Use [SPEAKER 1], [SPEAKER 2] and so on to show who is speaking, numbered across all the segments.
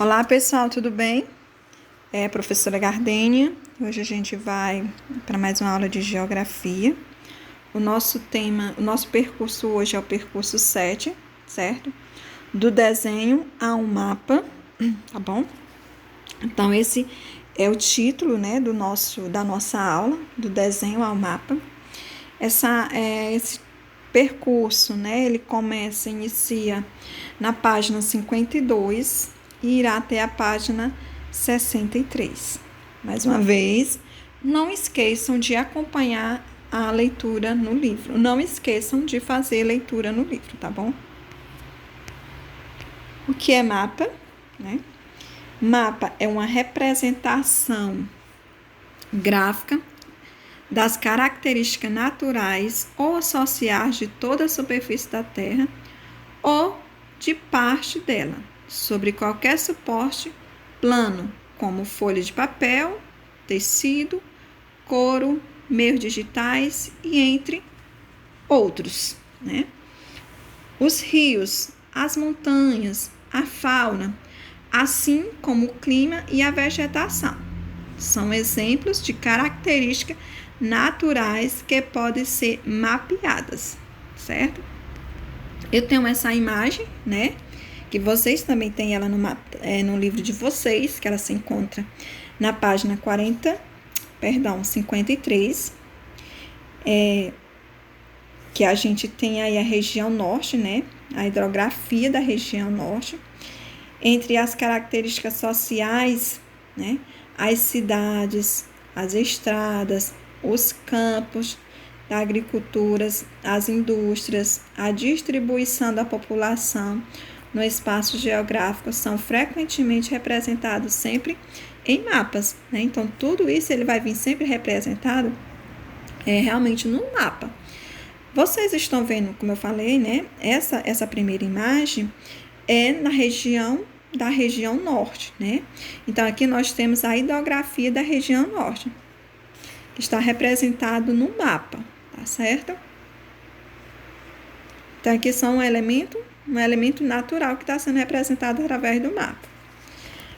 [SPEAKER 1] Olá pessoal, tudo bem? É a professora Gardênia. Hoje a gente vai para mais uma aula de geografia. O nosso percurso hoje é o percurso 7, certo? Do desenho a um mapa, tá bom? Então esse é o título, né, da nossa aula, do desenho ao mapa. Esse percurso, né, inicia na página 52 e irá até a página 63. Mais uma vez, não esqueçam de acompanhar a leitura no livro. Não esqueçam de fazer leitura no livro, tá bom? O que é mapa, né? Mapa é uma representação gráfica das características naturais ou sociais de toda a superfície da Terra ou de parte dela, sobre qualquer suporte plano, como folha de papel, tecido, couro, meios digitais e entre outros, né? Os rios, as montanhas, a fauna, assim como o clima e a vegetação, são exemplos de características naturais que podem ser mapeadas, certo? Eu tenho essa imagem, né? Que vocês também têm ela no livro de vocês, que ela se encontra na página 53, que a gente tem aí a região norte, né? A hidrografia da região norte. Entre as características sociais, né? As cidades, as estradas, os campos da agricultura, as indústrias, a distribuição da população no espaço geográfico são frequentemente representados sempre em mapas, né? Então, tudo isso ele vai vir sempre representado realmente no mapa. Vocês estão vendo, como eu falei, né? Essa primeira imagem é da região norte, né? Então, aqui nós temos a hidrografia da região norte, que está representado no mapa, tá certo? Então, aqui são um elemento natural que está sendo representado através do mapa.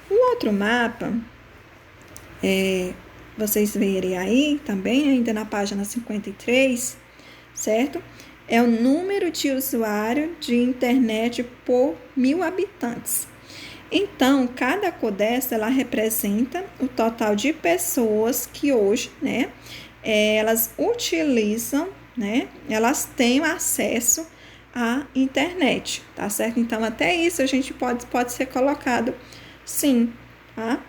[SPEAKER 1] O outro mapa, vocês verem aí também, ainda na página 53, certo? É o número de usuário de internet por 1.000 habitantes. Então, cada CODES, ela representa o total de pessoas que hoje, né, elas utilizam, né, elas têm acesso à internet, tá certo? Então, até isso a gente pode ser colocado sim, tá?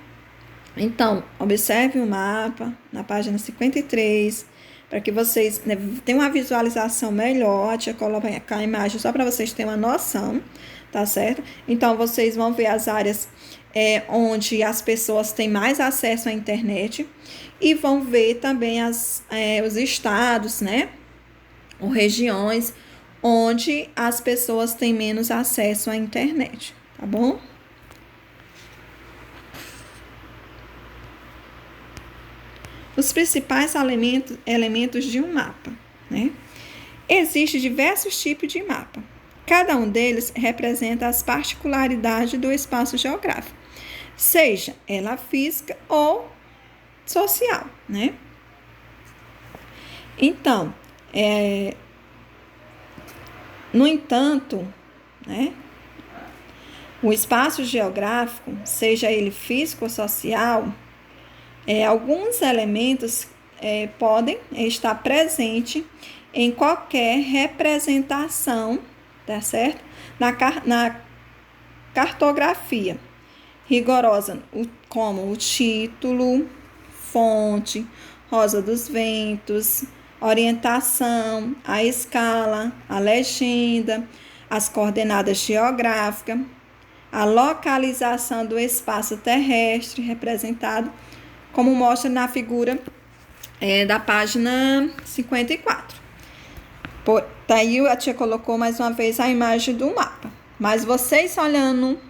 [SPEAKER 1] Então, observe o mapa na página 53, para que vocês, né, tenham uma visualização melhor. Deixa eu colocar a imagem só para vocês terem uma noção, tá certo? Então, vocês vão ver as áreas onde as pessoas têm mais acesso à internet e vão ver também os estados, né? Ou regiões onde as pessoas têm menos acesso à internet, tá bom? Os principais elementos de um mapa, né? Existem diversos tipos de mapa. Cada um deles representa as particularidades do espaço geográfico, seja ela física ou social, né? Então, no entanto, né, o espaço geográfico, seja ele físico ou social, alguns elementos podem estar presentes em qualquer representação, tá certo? Na cartografia rigorosa, como o título, fonte, rosa dos ventos, orientação, a escala, a legenda, as coordenadas geográficas, a localização do espaço terrestre representado, como mostra na figura da página 54. Daí a tia colocou mais uma vez a imagem do mapa. Mas vocês olhando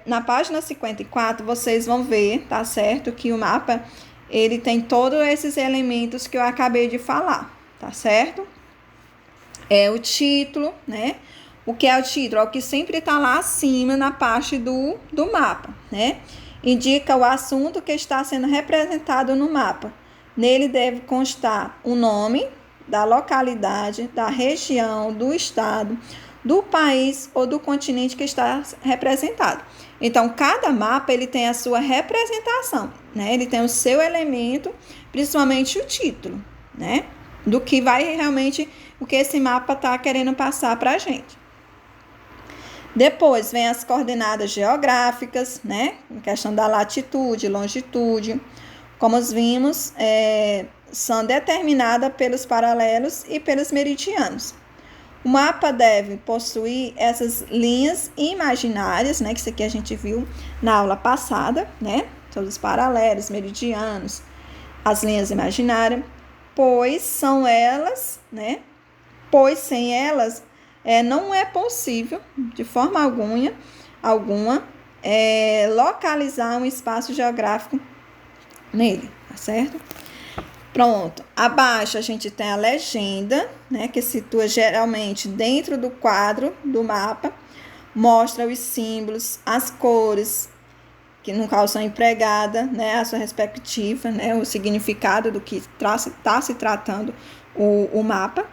[SPEAKER 1] na página 54, vocês vão ver, tá certo? Que o mapa, ele tem todos esses elementos que eu acabei de falar, tá certo? O título, né? O que é o título? É o que sempre está lá acima na parte do mapa, né? Indica o assunto que está sendo representado no mapa. Nele deve constar o nome da localidade, da região, do estado, do país ou do continente que está representado. Então, cada mapa ele tem a sua representação, né? Ele tem o seu elemento, principalmente o título, né? Do que vai realmente, o que esse mapa está querendo passar para a gente. Depois vem as coordenadas geográficas, né? Em questão da latitude, longitude. Como vimos, são determinadas pelos paralelos e pelos meridianos. O mapa deve possuir essas linhas imaginárias, né? Que isso aqui a gente viu na aula passada, né? Todos os paralelos, meridianos, as linhas imaginárias, pois são elas, né? Pois sem elas não é possível, de forma alguma, localizar um espaço geográfico nele, tá certo? Pronto, abaixo a gente tem a legenda, né, que situa geralmente dentro do quadro do mapa, mostra os símbolos, as cores, que no qual são empregadas, né, a sua respectiva, né, o significado do que está se tratando o mapa.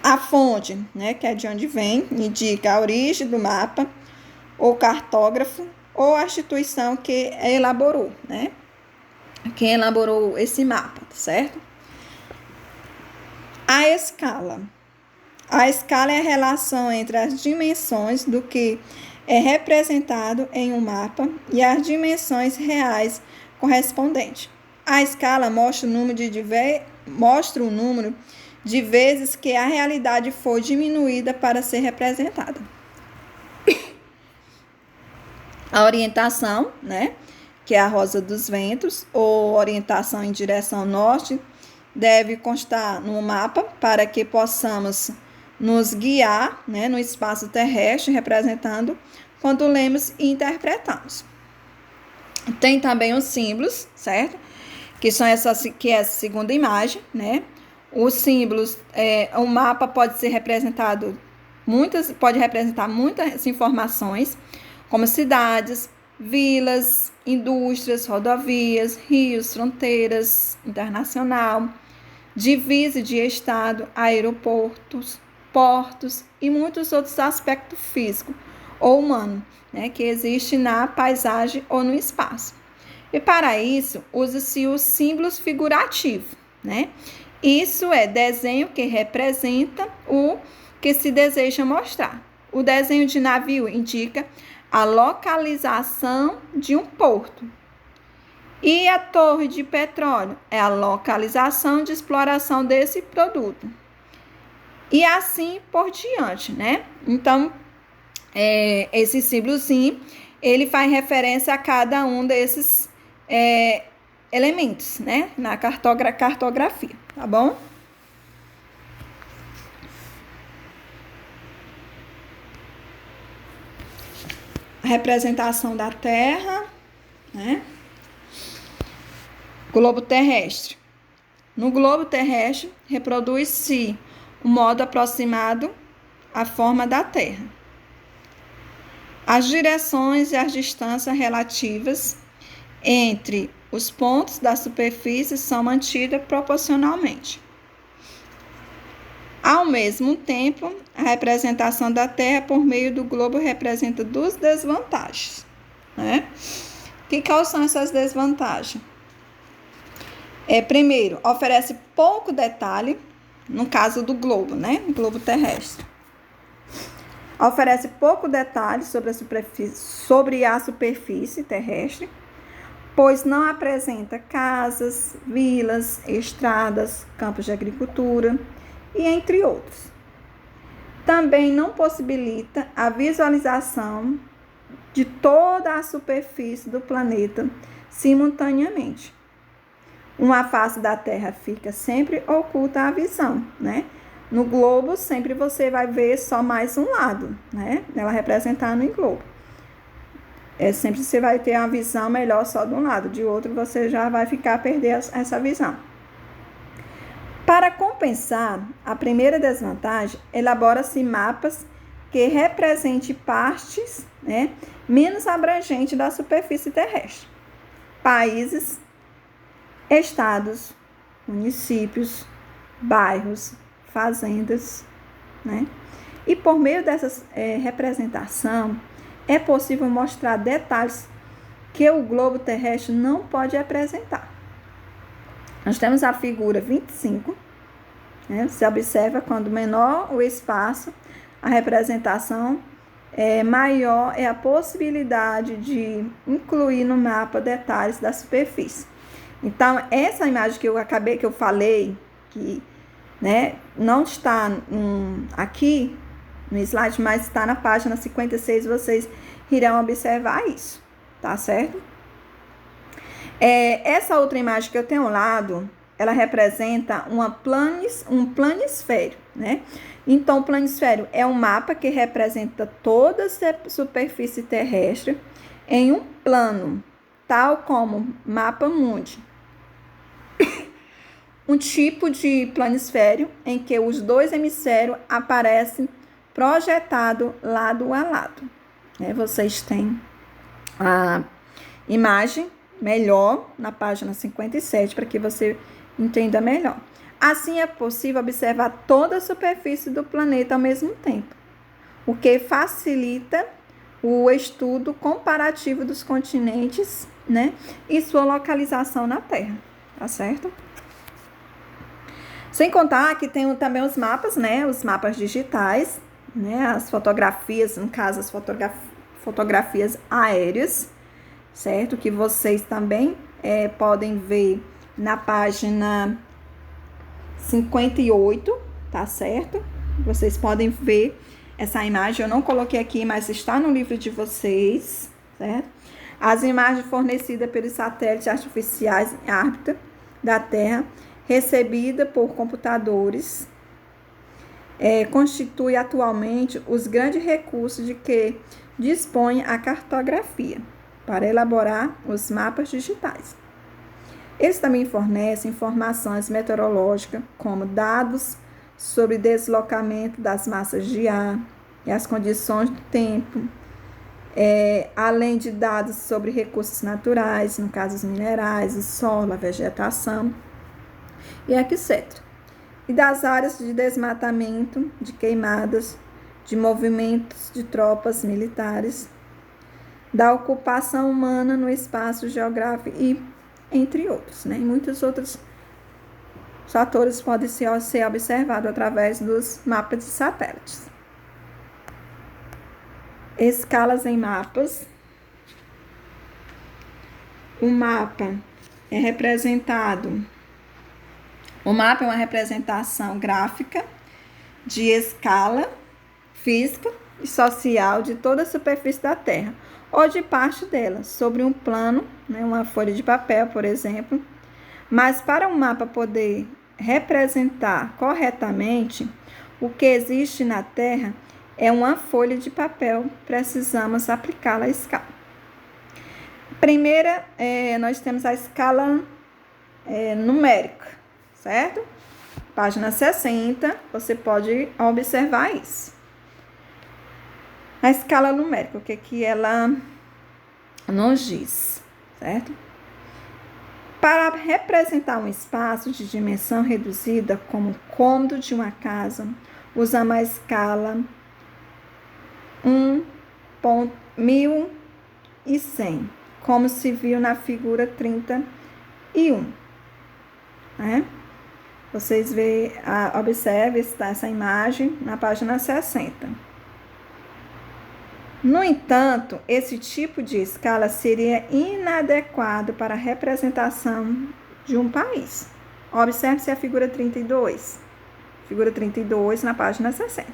[SPEAKER 1] A fonte, né, que é de onde vem, indica a origem do mapa, o cartógrafo ou a instituição que elaborou, né? Quem elaborou esse mapa, certo? A escala. A escala é a relação entre as dimensões do que é representado em um mapa e as dimensões reais correspondentes. A escala mostra o número de vezes que a realidade foi diminuída para ser representada. A orientação, né, que é a rosa dos ventos, ou orientação em direção norte, deve constar no mapa para que possamos nos guiar, né, no espaço terrestre, representando quando lemos e interpretamos. Tem também os símbolos, certo? Que são que é a segunda imagem, né? Os símbolos, o mapa pode ser representado pode representar muitas informações, como cidades, vilas, indústrias, rodovias, rios, fronteiras internacional, divisa de estado, aeroportos, portos e muitos outros aspectos físicos ou humanos, né, que existe na paisagem ou no espaço. E para isso, usa-se os símbolos figurativos, né? Isso é desenho que representa o que se deseja mostrar. O desenho de navio indica a localização de um porto. E a torre de petróleo é a localização de exploração desse produto. E assim por diante, né? Então, esse símbolozinho, ele faz referência a cada um desses elementos, né? Na cartografia, tá bom? A representação da Terra, né? Globo terrestre. No globo terrestre, reproduz-se um modo aproximado à forma da Terra. As direções e as distâncias relativas entre os pontos da superfície são mantidas proporcionalmente. Ao mesmo tempo, a representação da Terra por meio do globo representa duas desvantagens, né? Quais são essas desvantagens? Primeiro, oferece pouco detalhe, no caso do globo, né? O globo terrestre. Oferece pouco detalhe sobre a superfície terrestre, pois não apresenta casas, vilas, estradas, campos de agricultura e entre outros. Também não possibilita a visualização de toda a superfície do planeta simultaneamente. Uma face da Terra fica sempre oculta à visão, né? No globo, sempre você vai ver só mais um lado, né? Ela representada no globo. Sempre você vai ter uma visão melhor só de um lado, de outro você já vai perder essa visão. Para compensar a primeira desvantagem, elabora-se mapas que representem partes, né, menos abrangentes da superfície terrestre. Países, estados, municípios, bairros, fazendas, né? E por meio dessa representação, é possível mostrar detalhes que o globo terrestre não pode apresentar. Nós temos a figura 25, né? Você observa quando menor o espaço, a representação maior é a possibilidade de incluir no mapa detalhes da superfície. Então, essa imagem que eu falei, que, né, não está aqui no slide, mas está na página 56, vocês irão observar isso, tá certo? Essa outra imagem que eu tenho ao lado, ela representa um planisfério, né? Então, o planisfério é um mapa que representa toda a superfície terrestre em um plano, tal como mapa mundi. Um tipo de planisfério em que os dois hemisférios aparecem projetados lado a lado. Vocês têm a imagem melhor na página 57 para que você entenda melhor. Assim é possível observar toda a superfície do planeta ao mesmo tempo, o que facilita o estudo comparativo dos continentes, né, e sua localização na Terra, tá certo? Sem contar que tem também os mapas, né, os mapas digitais, né, as fotografias, no caso as fotografias aéreas, certo? Que vocês também podem ver na página 58, tá certo? Vocês podem ver essa imagem, eu não coloquei aqui, mas está no livro de vocês, certo? As imagens fornecidas pelos satélites artificiais em órbita da Terra, recebida por computadores, constitui atualmente os grandes recursos de que dispõe a cartografia para elaborar os mapas digitais. Eles também fornecem informações meteorológicas, como dados sobre deslocamento das massas de ar e as condições do tempo, além de dados sobre recursos naturais, no caso os minerais, o solo, a vegetação e etc. E das áreas de desmatamento, de queimadas, de movimentos de tropas militares, da ocupação humana no espaço geográfico e entre outros, né? E muitos outros fatores podem ser observados através dos mapas de satélites. Escalas em mapas. O mapa é uma representação gráfica de escala física e social de toda a superfície da Terra, ou de parte dela, sobre um plano, né, uma folha de papel, por exemplo. Mas para um mapa poder representar corretamente o que existe na Terra, é uma folha de papel, precisamos aplicá-la à escala. Primeira, nós temos a escala numérica, certo? Página 60, você pode observar isso. A escala numérica, o que ela nos diz, certo? Para representar um espaço de dimensão reduzida, como o cômodo de uma casa, usamos a escala 1.1100, como se viu na figura 31. Né? Vocês observem essa imagem na página 60. No entanto, esse tipo de escala seria inadequado para a representação de um país. Observe-se a figura 32. Figura 32 na página 60.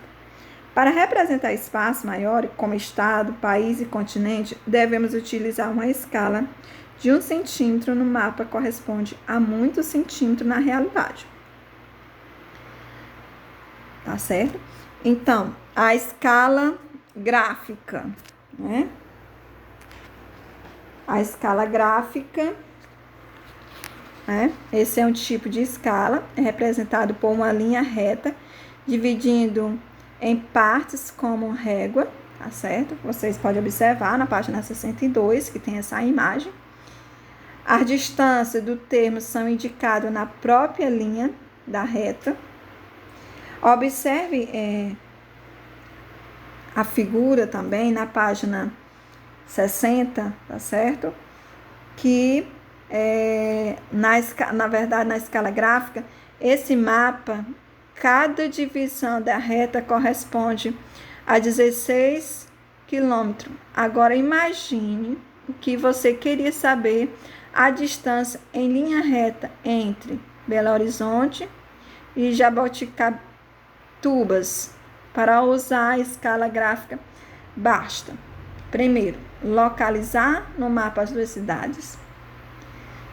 [SPEAKER 1] Para representar espaços maiores, como estado, país e continente, devemos utilizar uma escala de 1 centímetro no mapa, corresponde a muitos centímetros na realidade. Tá certo? Então, a escala gráfica, né? A escala gráfica né? Esse é um tipo de escala, é representado por uma linha reta, dividindo em partes como régua, tá certo? Vocês podem observar na página 62, que tem essa imagem. As distâncias do termo são indicadas na própria linha da reta. Observe a figura também na página 60, tá certo? Que, na verdade, na escala gráfica, esse mapa, cada divisão da reta corresponde a 16 quilômetros. Agora, imagine o que você queria saber, a distância em linha reta entre Belo Horizonte e Jaboticabas. Para usar a escala gráfica, basta, primeiro, localizar no mapa as duas cidades.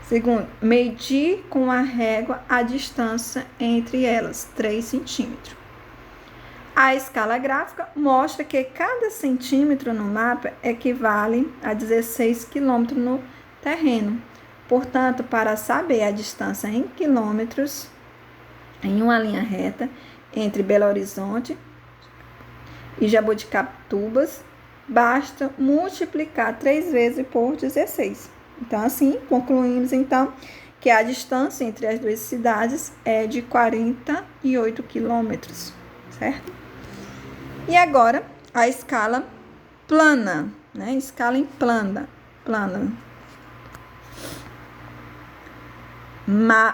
[SPEAKER 1] Segundo, medir com a régua a distância entre elas, 3 centímetros. A escala gráfica mostra que cada centímetro no mapa equivale a 16 quilômetros no terreno. Portanto, para saber a distância em quilômetros, em uma linha reta, entre Belo Horizonte e Jaboticabas, basta multiplicar 3 vezes por 16. Então, assim, concluímos, então, que a distância entre as duas cidades é de 48 quilômetros, certo? E agora, a escala plana, né? Escala em plana.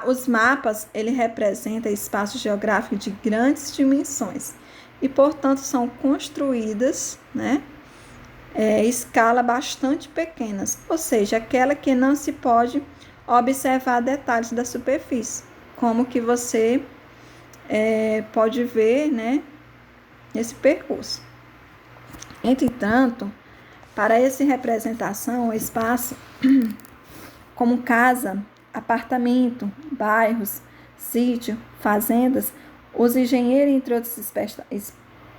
[SPEAKER 1] Os mapas, ele representam espaços geográficos de grandes dimensões e, portanto, são construídas, né, escala bastante pequenas, ou seja, aquela que não se pode observar detalhes da superfície, como que você pode ver, né, nesse percurso. Entretanto, para essa representação, o espaço como casa, apartamento, bairros, sítio, fazendas, os engenheiros, entre outros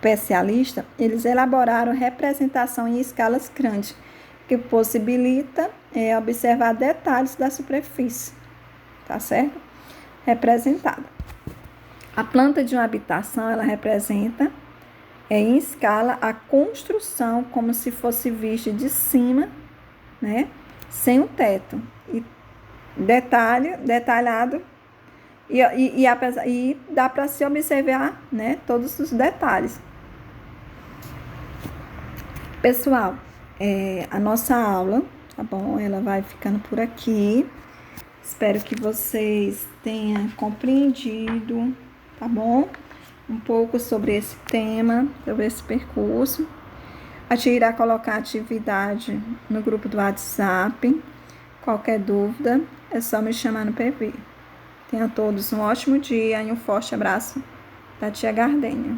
[SPEAKER 1] especialistas, eles elaboraram representação em escalas grandes, que possibilita observar detalhes da superfície, tá certo? Representada. A planta de uma habitação, ela representa em escala a construção como se fosse vista de cima, né? Sem um teto. E detalhado e dá para se observar, né, todos os detalhes. Pessoal, a nossa aula, tá bom? Ela vai ficando por aqui. Espero que vocês tenham compreendido, tá bom? Um pouco sobre esse tema, sobre esse percurso. A tia irá colocar a atividade no grupo do WhatsApp. Qualquer dúvida, é só me chamar no PV. Tenham todos um ótimo dia e um forte abraço da tia Gardênia.